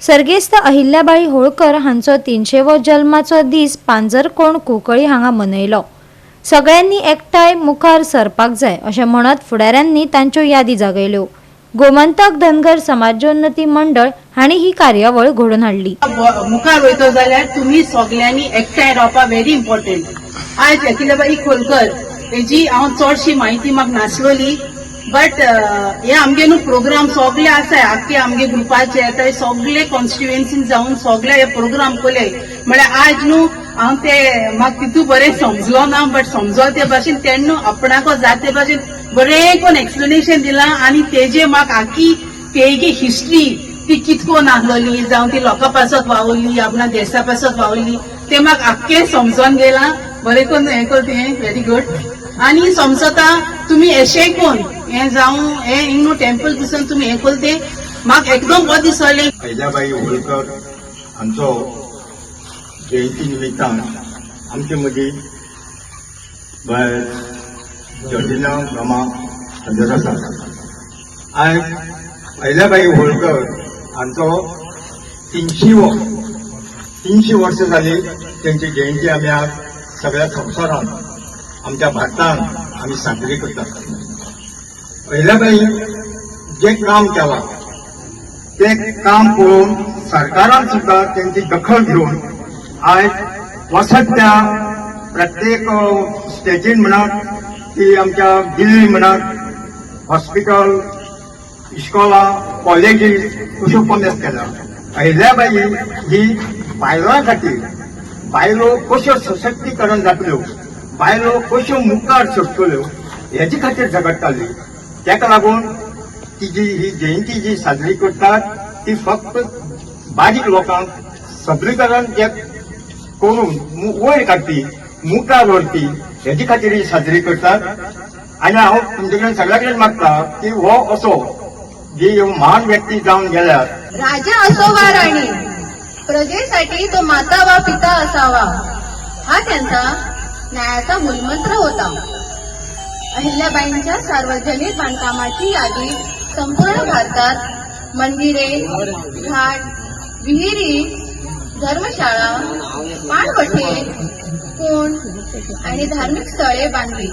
सर्गेस्त अहिल्याबाई होळकर हांचो 300वो जल्माचो दीस पांजरकोण कुंकळी हांगा मनयलो। सगळ्यांनी एकठांय मुखार सरपाक जाय अशें म्हणत फुडाऱ्यांनी तांच्यो यादी जागयल्यो। गोमंतक धनगर समाजोन्नती मंडळ हांणी ही कार्यावळ घडोवन हाडली। मुखार वयतो जाल्यार तुम्ही सगळ्यांनी एकठांय रावपाक व्हेरी इम्पॉर्टंट। आज अहिल्याबाई होळकर हेजी हांव चडशी म्हायती म्हाका नासलोली, बट हे आमगे न्हू प्रोग्राम सगळे आसाय आख्खे आमगे ग्रुपाचे थंय सगळे कॉन्स्टिट्युएन्सीन जावन सगळे हे प्रोग्राम केले। म्हळ्यार आज न्हू हांव ते म्हाका तितू बरें समजलो ना, बट समजलो ते भाशेन तेणे न्हू आपणाको जाते भाशेन बरें कोण एक्सप्लेनेशन दिलां आनी तेजे म्हाका आख्खी तेगे हिस्ट्री ती कितकोन आहलोली जावं ती लोकां पासत वावरली आपणा देशा पासत वावरली ते म्हाका आख्खे समजोन गेलां। बरें कोन्न हें कर तें व्हेरी गुड। आनी समजता तुम्ही अशें कोण हें जावं हें हिंग टेम्पल पसून तुम्ही हें कोल तें म्हाका एकदम बरें दिसलें। अहिल्याबाई होळकर हांचो जयंती निमित्तान आमचे मदीं भायर जॉर्जिना गामा हजर आसा। आयज अहिल्याबाई होळकर हांचो 300 वर्सां जाली तेंची जयंती आमी आज सगळ्या संवसारांत आमच्या भारतान आमी साजरी करतात। अहिल्याबाई जे काम केलां ते काम पळोवन सरकारान सुद्दां तेंची दखल घेवन आयज वसत त्या प्रत्येक स्टेजीन म्हणात की आमच्या दिल्ली म्हणात हॉस्पिटल इस्कॉला कॉलेजीस अश्यो कॉमेस केला। अहिल्याबाई ही बायलां खातीर बायलो कश्यो सशक्तीकरण जातल्यो, बायलो कश्यो मुखार सरतल्यो हेजे खातीर झगडटाली। तेका लागून तिजी ही जयंती जी साजरी करतात ती फक्त बारीक लोकांक सबलीकरण जे करून वयर काडपी मुखार व्हरपी हेजे खातीर ही साजरी करतात। आनी हांव तुमचे कडेन सगळ्या कडेन मागता की हो असो जी महान व्यक्ती जावन गेल्यार राजा असो वा राणी प्रजेसाठी तो माता वा पिता असावा हा त्यांचा न्यायाचा मूलमंत्र होता। अहिल्याबाईंच्या सार्वजनिक बांधकामाची यादी संपूर्ण भारतात मंदिरे, घाट, विहिरी, धर्मशाळा, पाणवठे, कुंड आणि धार्मिक स्थळे बांधली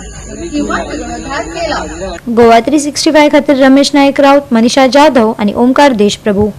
किंवा जीर्णोद्धार केला। गोवा 365 खातीर रमेश नाईक राऊत, मनीषा जाधव आणि ओमकार देशप्रभू।